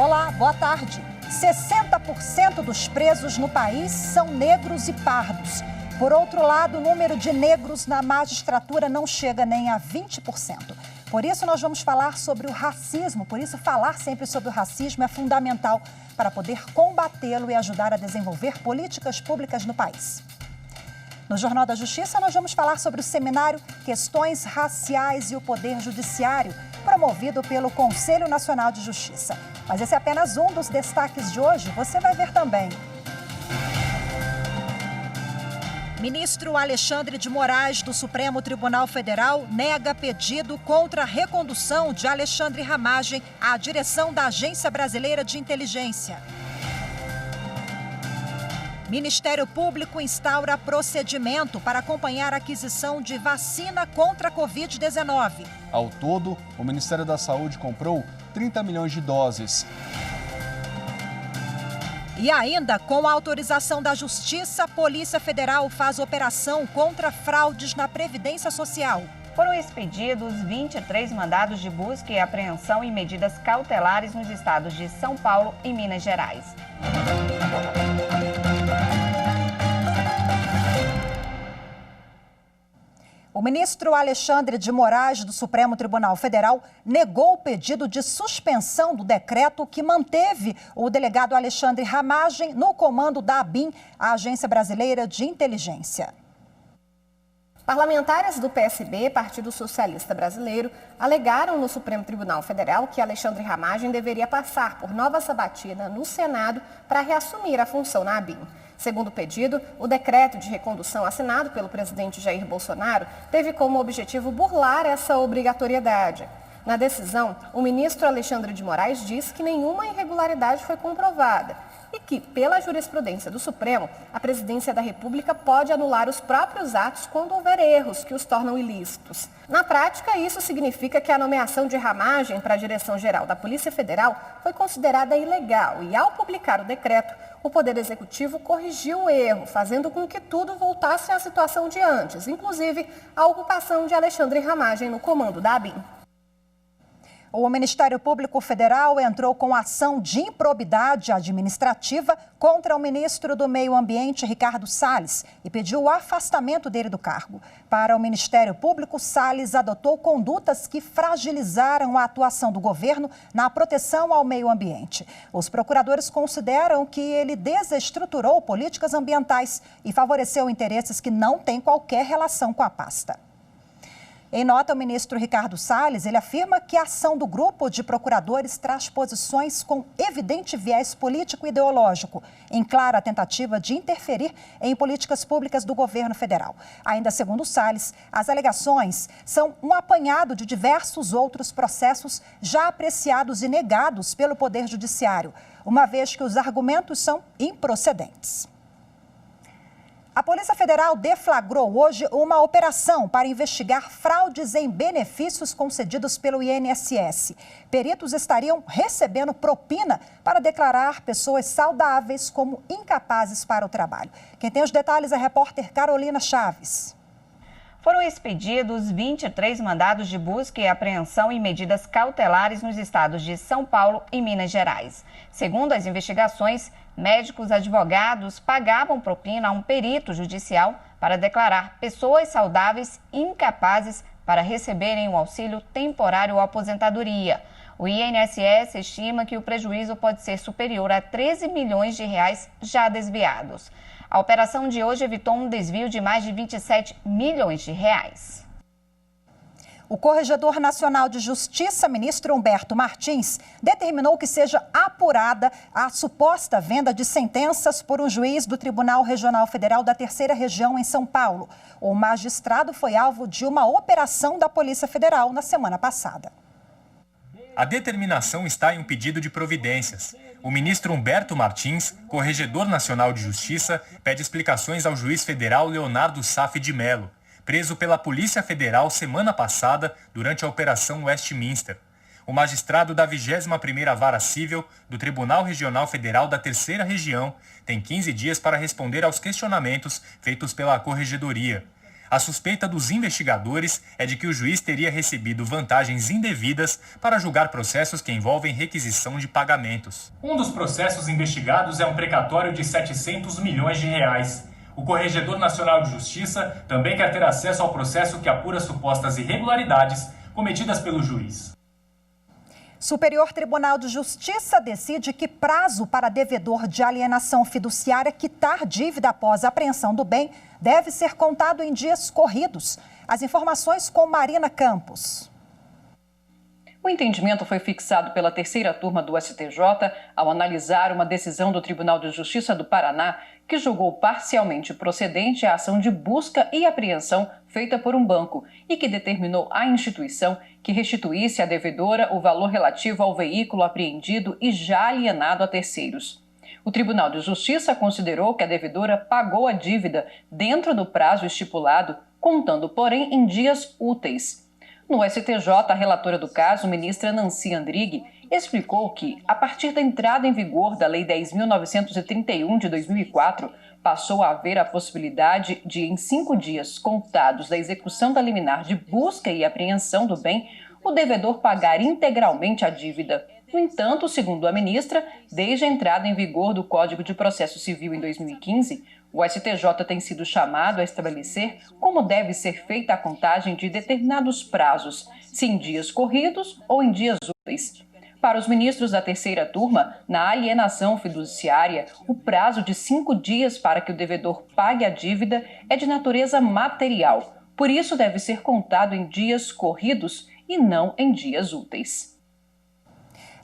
Olá, boa tarde. 60% dos presos no país são negros e pardos. Por outro lado, o número de negros na magistratura não chega nem a 20%. Por isso, nós vamos falar sobre o racismo. Por isso, falar sempre sobre o racismo é fundamental para poder combatê-lo e ajudar a desenvolver políticas públicas no país. No Jornal da Justiça, nós vamos falar sobre o seminário Questões Raciais e o Poder Judiciário, promovido pelo Conselho Nacional de Justiça. Mas esse é apenas um dos destaques de hoje, você vai ver também. Ministro Alexandre de Moraes, do Supremo Tribunal Federal, nega pedido contra a recondução de Alexandre Ramagem à direção da Agência Brasileira de Inteligência. Ministério Público instaura procedimento para acompanhar a aquisição de vacina contra a Covid-19. Ao todo, o Ministério da Saúde comprou 30 milhões de doses. E ainda, com a autorização da Justiça, a Polícia Federal faz operação contra fraudes na Previdência Social. Foram expedidos 23 mandados de busca e apreensão e medidas cautelares nos estados de São Paulo e Minas Gerais. O ministro Alexandre de Moraes, do Supremo Tribunal Federal, negou o pedido de suspensão do decreto que manteve o delegado Alexandre Ramagem no comando da ABIN, a Agência Brasileira de Inteligência. Parlamentares do PSB, Partido Socialista Brasileiro, alegaram no Supremo Tribunal Federal que Alexandre Ramagem deveria passar por nova sabatina no Senado para reassumir a função na ABIN. Segundo o pedido, o decreto de recondução assinado pelo presidente Jair Bolsonaro teve como objetivo burlar essa obrigatoriedade. Na decisão, o ministro Alexandre de Moraes diz que nenhuma irregularidade foi comprovada e que, pela jurisprudência do Supremo, a presidência da República pode anular os próprios atos quando houver erros que os tornam ilícitos. Na prática, isso significa que a nomeação de Ramagem para a direção-geral da Polícia Federal foi considerada ilegal e, ao publicar o decreto, o Poder Executivo corrigiu o erro, fazendo com que tudo voltasse à situação de antes, inclusive a ocupação de Alexandre Ramagem no comando da ABIN. O Ministério Público Federal entrou com ação de improbidade administrativa contra o ministro do Meio Ambiente, Ricardo Salles, e pediu o afastamento dele do cargo. Para o Ministério Público, Salles adotou condutas que fragilizaram a atuação do governo na proteção ao meio ambiente. Os procuradores consideram que ele desestruturou políticas ambientais e favoreceu interesses que não têm qualquer relação com a pasta. Em nota, o ministro Ricardo Salles, ele afirma que a ação do grupo de procuradores traz posições com evidente viés político e ideológico, em clara tentativa de interferir em políticas públicas do governo federal. Ainda segundo Salles, as alegações são um apanhado de diversos outros processos já apreciados e negados pelo Poder Judiciário, uma vez que os argumentos são improcedentes. A Polícia Federal deflagrou hoje uma operação para investigar fraudes em benefícios concedidos pelo INSS. Peritos estariam recebendo propina para declarar pessoas saudáveis como incapazes para o trabalho. Quem tem os detalhes é a repórter Carolina Chaves. Foram expedidos 23 mandados de busca e apreensão e medidas cautelares nos estados de São Paulo e Minas Gerais. Segundo as investigações, médicos advogados pagavam propina a um perito judicial para declarar pessoas saudáveis incapazes para receberem o auxílio temporário ou aposentadoria. O INSS estima que o prejuízo pode ser superior a 13 milhões de reais já desviados. A operação de hoje evitou um desvio de mais de 27 milhões de reais. O Corregedor Nacional de Justiça, ministro Humberto Martins, determinou que seja apurada a suposta venda de sentenças por um juiz do Tribunal Regional Federal da Terceira Região em São Paulo. O magistrado foi alvo de uma operação da Polícia Federal na semana passada. A determinação está em um pedido de providências. O ministro Humberto Martins, Corregedor Nacional de Justiça, pede explicações ao juiz federal Leonardo Saf de Mello, preso pela Polícia Federal semana passada durante a Operação Westminster. O magistrado da 21ª Vara Cível do Tribunal Regional Federal da Terceira Região tem 15 dias para responder aos questionamentos feitos pela Corregedoria. A suspeita dos investigadores é de que o juiz teria recebido vantagens indevidas para julgar processos que envolvem requisição de pagamentos. Um dos processos investigados é um precatório de 700 milhões de reais. O Corregedor Nacional de Justiça também quer ter acesso ao processo que apura supostas irregularidades cometidas pelo juiz. Superior Tribunal de Justiça decide que prazo para devedor de alienação fiduciária quitar dívida após a apreensão do bem deve ser contado em dias corridos. As informações com Marina Campos. O entendimento foi fixado pela terceira turma do STJ ao analisar uma decisão do Tribunal de Justiça do Paraná que julgou parcialmente procedente a ação de busca e apreensão feita por um banco e que determinou à instituição que restituísse à devedora o valor relativo ao veículo apreendido e já alienado a terceiros. O Tribunal de Justiça considerou que a devedora pagou a dívida dentro do prazo estipulado, contando, porém, em dias úteis. No STJ, a relatora do caso, ministra Nancy Andrighi, explicou que, a partir da entrada em vigor da Lei 10.931 de 2004, passou a haver a possibilidade de, em 5 dias contados da execução da liminar de busca e apreensão do bem, o devedor pagar integralmente a dívida. No entanto, segundo a ministra, desde a entrada em vigor do Código de Processo Civil em 2015, o STJ tem sido chamado a estabelecer como deve ser feita a contagem de determinados prazos, se em dias corridos ou em dias úteis. Para os ministros da terceira turma, na alienação fiduciária, o prazo de 5 dias para que o devedor pague a dívida é de natureza material. Por isso, deve ser contado em dias corridos e não em dias úteis.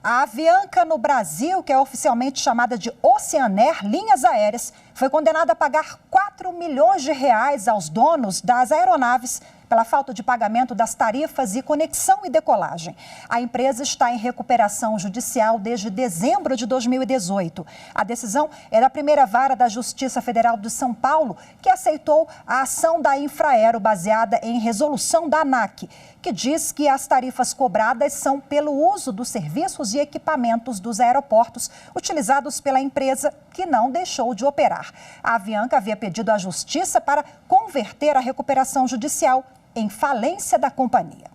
A Avianca no Brasil, que é oficialmente chamada de Oceanair Linhas Aéreas, foi condenada a pagar 4 milhões de reais aos donos das aeronaves pela falta de pagamento das tarifas e conexão e decolagem. A empresa está em recuperação judicial desde dezembro de 2018. A decisão é da primeira vara da Justiça Federal de São Paulo, que aceitou a ação da Infraero baseada em resolução da ANAC, que diz que as tarifas cobradas são pelo uso dos serviços e equipamentos dos aeroportos utilizados pela empresa que não deixou de operar. A Avianca havia pedido à Justiça para converter a recuperação judicial em falência da companhia.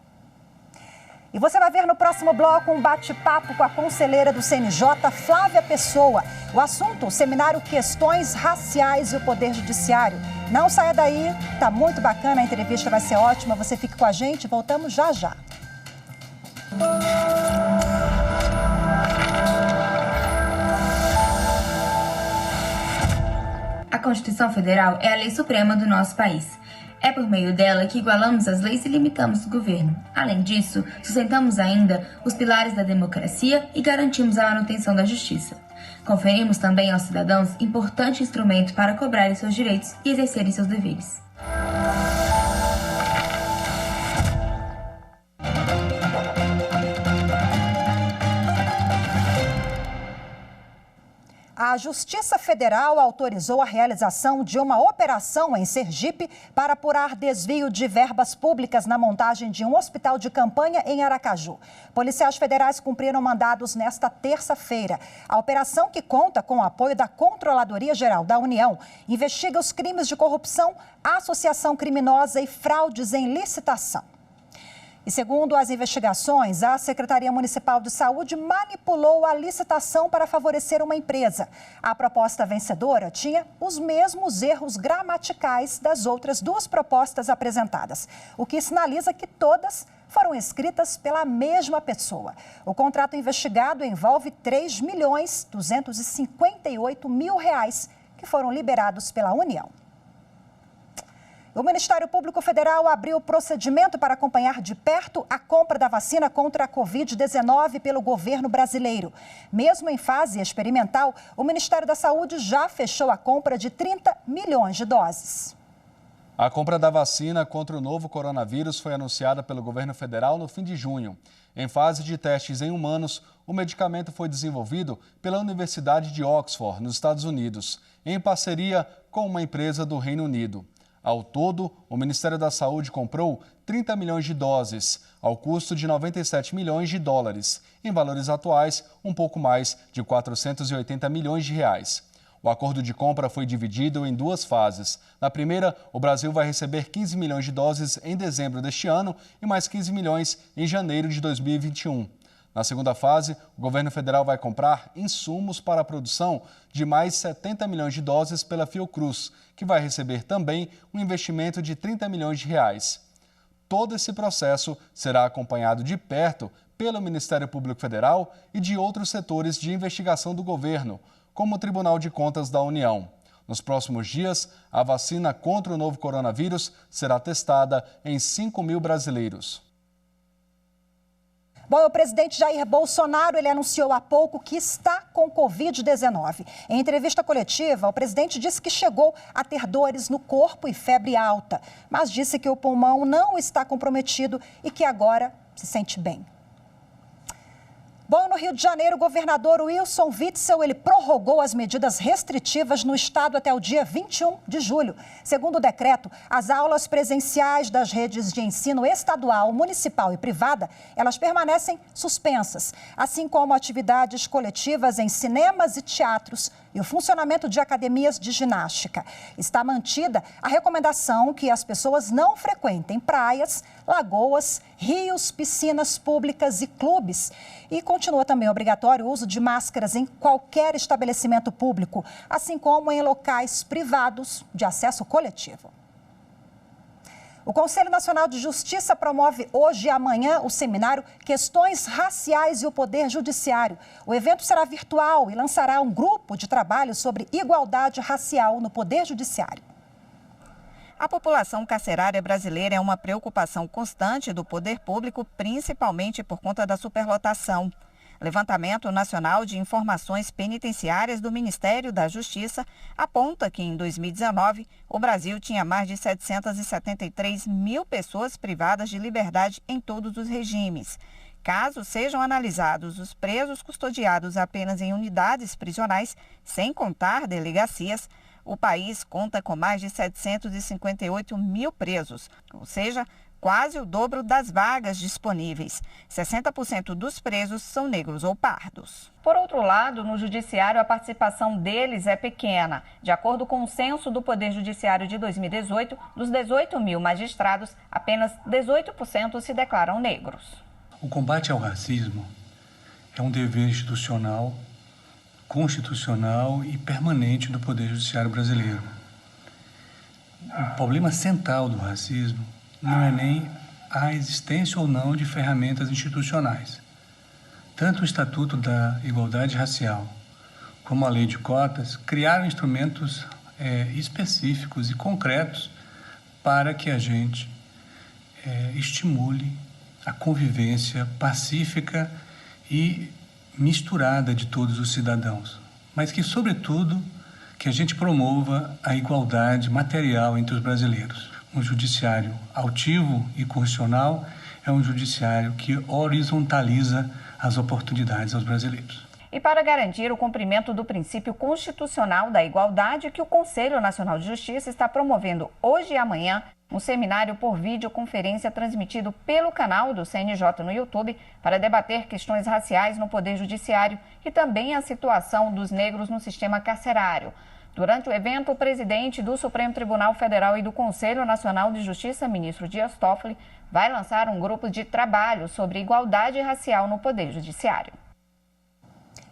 E você vai ver no próximo bloco um bate-papo com a conselheira do CNJ, Flávia Pessoa. O assunto, o seminário Questões Raciais e o Poder Judiciário. Não saia daí, tá muito bacana, a entrevista vai ser ótima, você fique com a gente, voltamos já já. A Constituição Federal é a lei suprema do nosso país. É por meio dela que igualamos as leis e limitamos o governo. Além disso, sustentamos ainda os pilares da democracia e garantimos a manutenção da justiça. Conferimos também aos cidadãos importante instrumento para cobrarem seus direitos e exercerem seus deveres. A Justiça Federal autorizou a realização de uma operação em Sergipe para apurar desvio de verbas públicas na montagem de um hospital de campanha em Aracaju. Policiais federais cumpriram mandados nesta terça-feira. A operação, que conta com o apoio da Controladoria Geral da União, investiga os crimes de corrupção, associação criminosa e fraudes em licitação. E segundo as investigações, a Secretaria Municipal de Saúde manipulou a licitação para favorecer uma empresa. A proposta vencedora tinha os mesmos erros gramaticais das outras 2 propostas apresentadas, o que sinaliza que todas foram escritas pela mesma pessoa. O contrato investigado envolve R$3.258.000 que foram liberados pela União. O Ministério Público Federal abriu procedimento para acompanhar de perto a compra da vacina contra a Covid-19 pelo governo brasileiro. Mesmo em fase experimental, o Ministério da Saúde já fechou a compra de 30 milhões de doses. A compra da vacina contra o novo coronavírus foi anunciada pelo governo federal no fim de junho. Em fase de testes em humanos, o medicamento foi desenvolvido pela Universidade de Oxford, nos Estados Unidos, em parceria com uma empresa do Reino Unido. Ao todo, o Ministério da Saúde comprou 30 milhões de doses, ao custo de 97 milhões de dólares. Em valores atuais, um pouco mais de 480 milhões de reais. O acordo de compra foi dividido em duas fases. Na primeira, o Brasil vai receber 15 milhões de doses em dezembro deste ano e mais 15 milhões em janeiro de 2021. Na segunda fase, o governo federal vai comprar insumos para a produção de mais 70 milhões de doses pela Fiocruz, que vai receber também um investimento de 30 milhões de reais. Todo esse processo será acompanhado de perto pelo Ministério Público Federal e de outros setores de investigação do governo, como o Tribunal de Contas da União. Nos próximos dias, a vacina contra o novo coronavírus será testada em 5 mil brasileiros. Bom, o presidente Jair Bolsonaro, ele anunciou há pouco que está com Covid-19. Em entrevista coletiva, o presidente disse que chegou a ter dores no corpo e febre alta, mas disse que o pulmão não está comprometido e que agora se sente bem. Bom, no Rio de Janeiro, o governador Wilson Witzel, ele prorrogou as medidas restritivas no estado até o dia 21 de julho. Segundo o decreto, as aulas presenciais das redes de ensino estadual, municipal e privada, elas permanecem suspensas, assim como atividades coletivas em cinemas e teatros e o funcionamento de academias de ginástica. Está mantida a recomendação que as pessoas não frequentem praias, lagoas, rios, piscinas públicas e clubes. E continua também obrigatório o uso de máscaras em qualquer estabelecimento público, assim como em locais privados de acesso coletivo. O Conselho Nacional de Justiça promove hoje e amanhã o seminário Questões Raciais e o Poder Judiciário. O evento será virtual e lançará um grupo de trabalho sobre igualdade racial no Poder Judiciário. A população carcerária brasileira é uma preocupação constante do poder público, principalmente por conta da superlotação. Levantamento Nacional de Informações Penitenciárias do Ministério da Justiça aponta que, em 2019, o Brasil tinha mais de 773 mil pessoas privadas de liberdade em todos os regimes. Caso sejam analisados os presos custodiados apenas em unidades prisionais, sem contar delegacias, o país conta com mais de 758 mil presos, ou seja, quase o dobro das vagas disponíveis. 60% dos presos são negros ou pardos. Por outro lado, no judiciário, a participação deles é pequena. De acordo com o censo do Poder Judiciário de 2018, dos 18 mil magistrados, apenas 18% se declaram negros. O combate ao racismo é um dever institucional, constitucional e permanente do Poder Judiciário brasileiro. O problema central do racismo não é nem a existência ou não de ferramentas institucionais. Tanto o Estatuto da Igualdade Racial como a Lei de Cotas criaram instrumentos específicos e concretos para que a gente estimule a convivência pacífica e misturada de todos os cidadãos, mas que, sobretudo, que a gente promova a igualdade material entre os brasileiros. Um judiciário altivo e constitucional é um judiciário que horizontaliza as oportunidades aos brasileiros. E para garantir o cumprimento do princípio constitucional da igualdade, que o Conselho Nacional de Justiça está promovendo hoje e amanhã um seminário por videoconferência transmitido pelo canal do CNJ no YouTube para debater questões raciais no Poder Judiciário e também a situação dos negros no sistema carcerário. Durante o evento, o presidente do Supremo Tribunal Federal e do Conselho Nacional de Justiça, ministro Dias Toffoli, vai lançar um grupo de trabalho sobre igualdade racial no Poder Judiciário.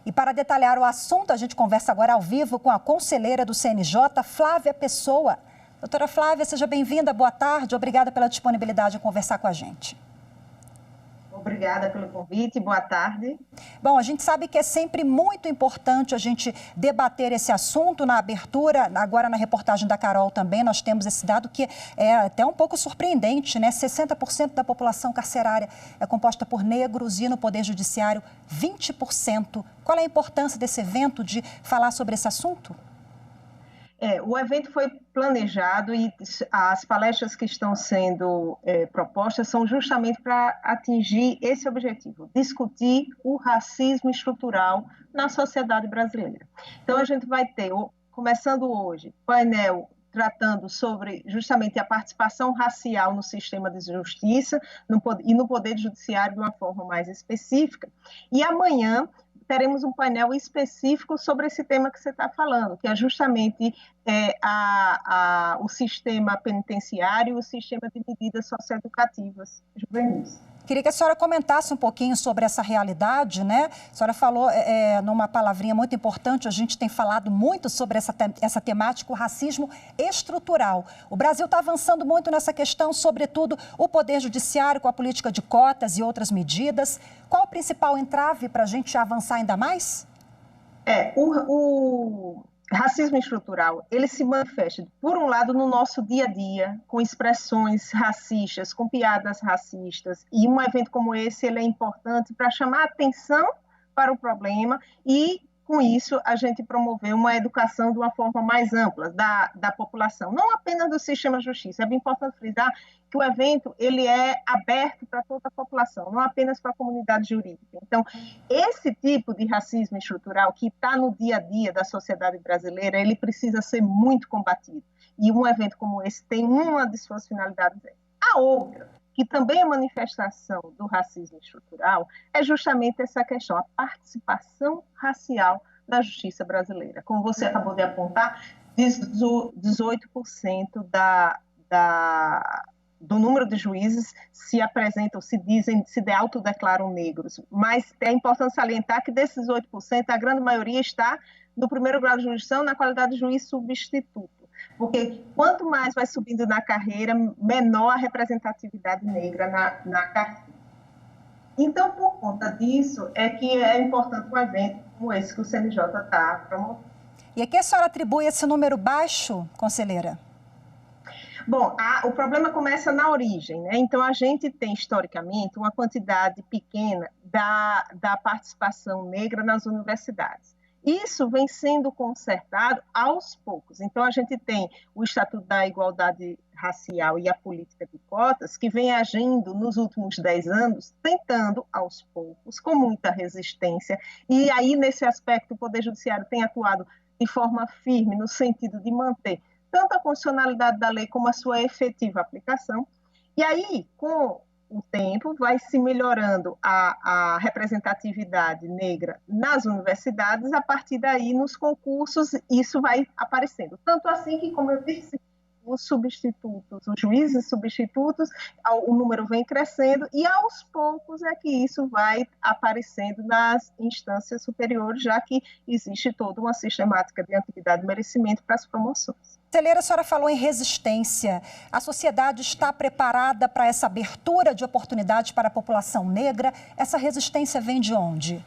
E para detalhar o assunto, a gente conversa agora ao vivo com a conselheira do CNJ, Flávia Pessoa. Doutora Flávia, seja bem-vinda, boa tarde, obrigada pela disponibilidade de conversar com a gente. Obrigada pelo convite, boa tarde. Bom, a gente sabe que é sempre muito importante a gente debater esse assunto. Na abertura, agora na reportagem da Carol também, nós temos esse dado que é até um pouco surpreendente, né? 60% da população carcerária é composta por negros e no Poder Judiciário 20%. Qual é a importância desse evento de falar sobre esse assunto? O evento foi planejado e as palestras que estão sendo propostas são justamente para atingir esse objetivo, discutir o racismo estrutural na sociedade brasileira. Então, a gente vai ter, começando hoje, painel tratando sobre justamente a participação racial no sistema de justiça e no Poder Judiciário de uma forma mais específica. E amanhã teremos um painel específico sobre esse tema que você está falando, que é justamente o sistema penitenciário e o sistema de medidas socioeducativas juvenis. Queria que a senhora comentasse um pouquinho sobre essa realidade, né? A senhora falou numa palavrinha muito importante, a gente tem falado muito sobre essa temática, o racismo estrutural. O Brasil está avançando muito nessa questão, sobretudo o Poder Judiciário com a política de cotas e outras medidas. Qual o principal entrave para a gente avançar ainda mais? O racismo estrutural, ele se manifesta, por um lado, no nosso dia a dia, com expressões racistas, com piadas racistas, e um evento como esse ele é importante para chamar atenção para o problema e, com isso, a gente promover uma educação de uma forma mais ampla da população, não apenas do sistema de justiça. É bem importante frisar que o evento ele é aberto para toda a população, não apenas para a comunidade jurídica. Então, esse tipo de racismo estrutural que está no dia a dia da sociedade brasileira, ele precisa ser muito combatido. E um evento como esse tem uma de suas finalidades. A outra, que também é manifestação do racismo estrutural, é justamente essa questão, a participação racial na justiça brasileira. Como você acabou de apontar, 18% do número de juízes se apresentam, se autodeclaram negros. Mas é importante salientar que desses 8%, a grande maioria está no primeiro grau de jurisdição na qualidade de juiz substituto. Porque quanto mais vai subindo na carreira, menor a representatividade negra na carreira. Então, por conta disso, é que é importante um evento como esse que o CNJ está promovendo. E a que a senhora atribui esse número baixo, conselheira? Bom, o problema começa na origem, né? Então, a gente tem, historicamente, uma quantidade pequena da participação negra nas universidades. Isso vem sendo consertado aos poucos. Então, a gente tem o Estatuto da Igualdade Racial e a política de cotas, que vem agindo nos últimos 10 anos, tentando, aos poucos, com muita resistência. E aí, nesse aspecto, o Poder Judiciário tem atuado de forma firme, no sentido de manter tanto a constitucionalidade da lei como a sua efetiva aplicação. E aí, com o tempo, vai se melhorando a representatividade negra nas universidades, a partir daí, nos concursos, isso vai aparecendo. Tanto assim que, como eu disse, os substitutos, os juízes substitutos, o número vem crescendo e, aos poucos, é que isso vai aparecendo nas instâncias superiores, já que existe toda uma sistemática de antiguidade e merecimento para as promoções. Conselheira, a senhora falou em resistência. A sociedade está preparada para essa abertura de oportunidades para a população negra? Essa resistência vem de onde?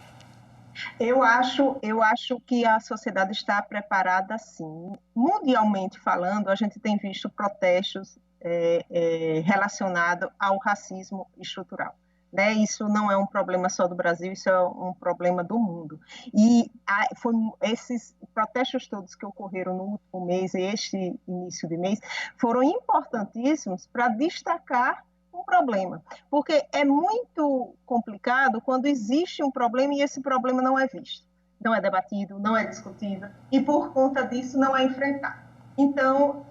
Eu acho que a sociedade está preparada, sim. Mundialmente falando, a gente tem visto protestos relacionados ao racismo estrutural. Né? Isso não é um problema só do Brasil, isso é um problema do mundo. E esses protestos todos que ocorreram no último mês e este início de mês foram importantíssimos para destacar um problema, porque é muito complicado quando existe um problema e esse problema não é visto, não é debatido, não é discutido e por conta disso não é enfrentado. Então,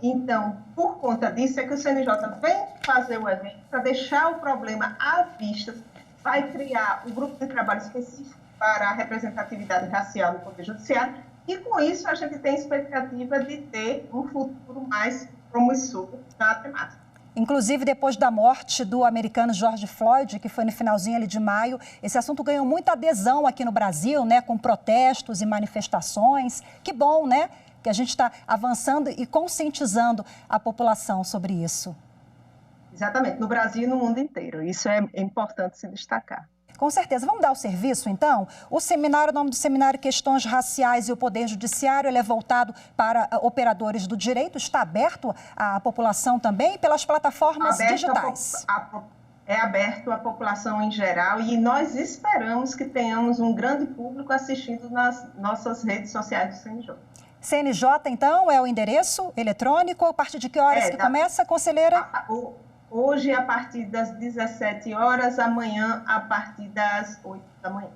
por conta disso é que o CNJ vem fazer o evento para deixar o problema à vista, vai criar um grupo de trabalho específico para a representatividade racial no Poder Judiciário e com isso a gente tem expectativa de ter um futuro mais promissor na temática. Inclusive, depois da morte do americano George Floyd, que foi no finalzinho ali de maio, esse assunto ganhou muita adesão aqui no Brasil, né, com protestos e manifestações. Que bom, né, que a gente está avançando e conscientizando a população sobre isso. Exatamente, no Brasil e no mundo inteiro. Isso é importante se destacar. Com certeza. Vamos dar o serviço, então? O nome do seminário Questões Raciais e o Poder Judiciário, ele é voltado para operadores do direito, está aberto à população também pelas plataformas digitais. É aberto à população em geral e nós esperamos que tenhamos um grande público assistindo nas nossas redes sociais do CNJ. CNJ, então, é o endereço eletrônico? A partir de que horas que começa, conselheira? Hoje, a partir das 17 horas, amanhã, a partir das 8 da manhã.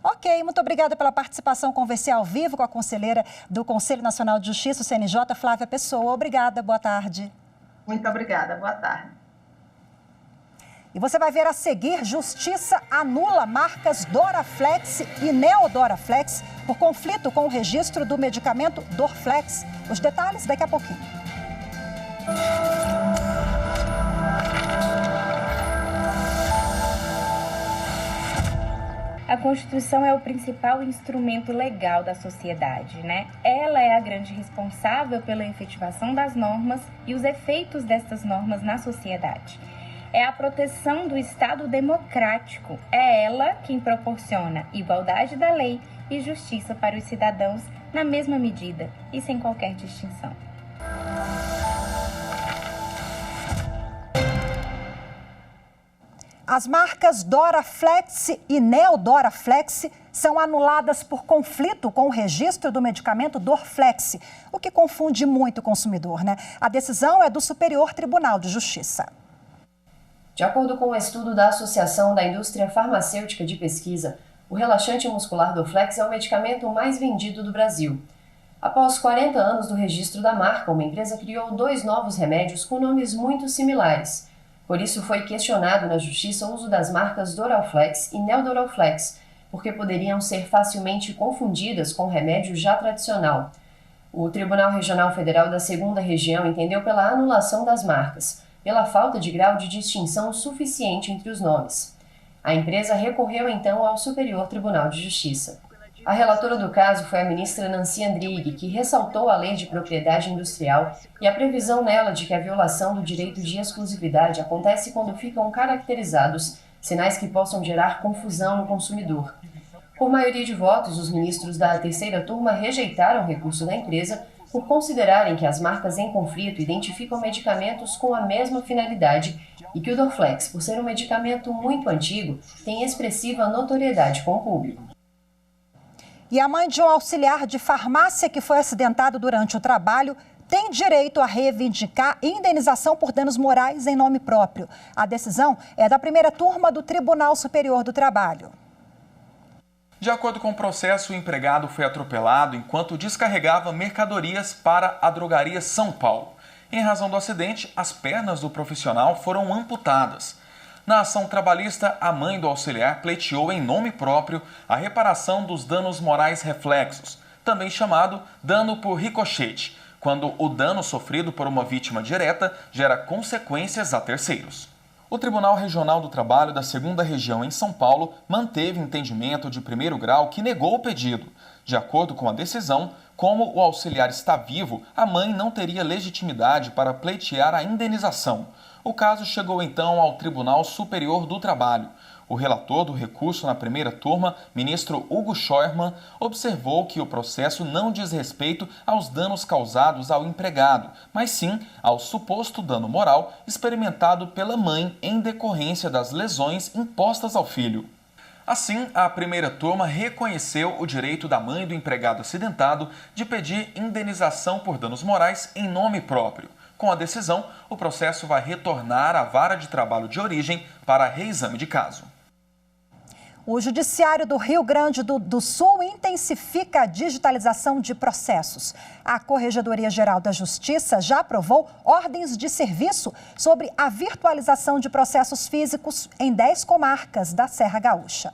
Ok, muito obrigada pela participação. Conversei ao vivo com a conselheira do Conselho Nacional de Justiça, o CNJ, Flávia Pessoa. Obrigada, boa tarde. Muito obrigada, boa tarde. E você vai ver a seguir: Justiça anula marcas Doraflex e Neodoraflex por conflito com o registro do medicamento Dorflex. Os detalhes daqui a pouquinho. A Constituição é o principal instrumento legal da sociedade, né? Ela é a grande responsável pela efetivação das normas e os efeitos destas normas na sociedade. É a proteção do Estado democrático. É ela quem proporciona igualdade da lei e justiça para os cidadãos na mesma medida e sem qualquer distinção. As marcas Doraflex e Neodoraflex são anuladas por conflito com o registro do medicamento Dorflex, o que confunde muito o consumidor, né? A decisão é do Superior Tribunal de Justiça. De acordo com um estudo da Associação da Indústria Farmacêutica de Pesquisa, o relaxante muscular Dorflex é o medicamento mais vendido do Brasil. Após 40 anos do registro da marca, uma empresa criou 2 novos remédios com nomes muito similares. Por isso foi questionado na Justiça o uso das marcas Doraflex e Neodoraflex, porque poderiam ser facilmente confundidas com o remédio já tradicional. O Tribunal Regional Federal da 2ª Região entendeu pela anulação das marcas, pela falta de grau de distinção suficiente entre os nomes. A empresa recorreu então ao Superior Tribunal de Justiça. A relatora do caso foi a ministra Nancy Andrighi, que ressaltou a Lei de Propriedade Industrial e a previsão nela de que a violação do direito de exclusividade acontece quando ficam caracterizados sinais que possam gerar confusão no consumidor. Por maioria de votos, os ministros da 3ª turma rejeitaram o recurso da empresa por considerarem que as marcas em conflito identificam medicamentos com a mesma finalidade e que o Dorflex, por ser um medicamento muito antigo, tem expressiva notoriedade com o público. E a mãe de um auxiliar de farmácia que foi acidentado durante o trabalho tem direito a reivindicar indenização por danos morais em nome próprio. A decisão é da 1ª turma do Tribunal Superior do Trabalho. De acordo com o processo, o empregado foi atropelado enquanto descarregava mercadorias para a drogaria São Paulo. Em razão do acidente, as pernas do profissional foram amputadas. Na ação trabalhista, a mãe do auxiliar pleiteou em nome próprio a reparação dos danos morais reflexos, também chamado dano por ricochete, quando o dano sofrido por uma vítima direta gera consequências a terceiros. O Tribunal Regional do Trabalho da 2ª Região em São Paulo manteve entendimento de 1º grau que negou o pedido. De acordo com a decisão, como o auxiliar está vivo, a mãe não teria legitimidade para pleitear a indenização. O caso chegou então ao Tribunal Superior do Trabalho. O relator do recurso na 1ª turma, ministro Hugo Scheuermann, observou que o processo não diz respeito aos danos causados ao empregado, mas sim ao suposto dano moral experimentado pela mãe em decorrência das lesões impostas ao filho. Assim, a 1ª turma reconheceu o direito da mãe do empregado acidentado de pedir indenização por danos morais em nome próprio. Com a decisão, o processo vai retornar à vara de trabalho de origem para reexame de caso. O Judiciário do Rio Grande do Sul intensifica a digitalização de processos. A Corregedoria-Geral da Justiça já aprovou ordens de serviço sobre a virtualização de processos físicos em 10 comarcas da Serra Gaúcha.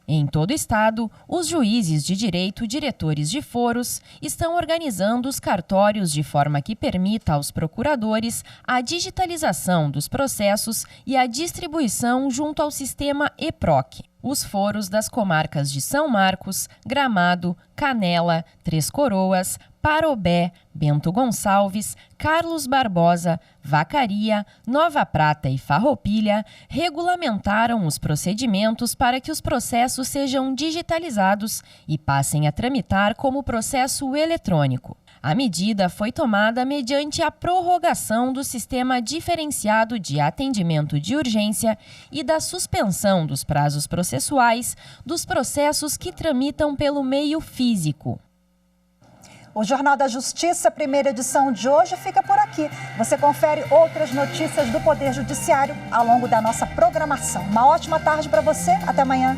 Em todo o estado, os juízes de direito, diretores de foros, estão organizando os cartórios de forma que permita aos procuradores a digitalização dos processos e a distribuição junto ao sistema EPROC. Os foros das comarcas de São Marcos, Gramado, Canela, Três Coroas, Parobé, Bento Gonçalves, Carlos Barbosa, Vacaria, Nova Prata e Farroupilha regulamentaram os procedimentos para que os processos sejam digitalizados e passem a tramitar como processo eletrônico. A medida foi tomada mediante a prorrogação do Sistema Diferenciado de Atendimento de Urgência e da suspensão dos prazos processuais dos processos que tramitam pelo meio físico. O Jornal da Justiça, 1ª edição de hoje, fica por aqui. Você confere outras notícias do Poder Judiciário ao longo da nossa programação. Uma ótima tarde para você. Até amanhã.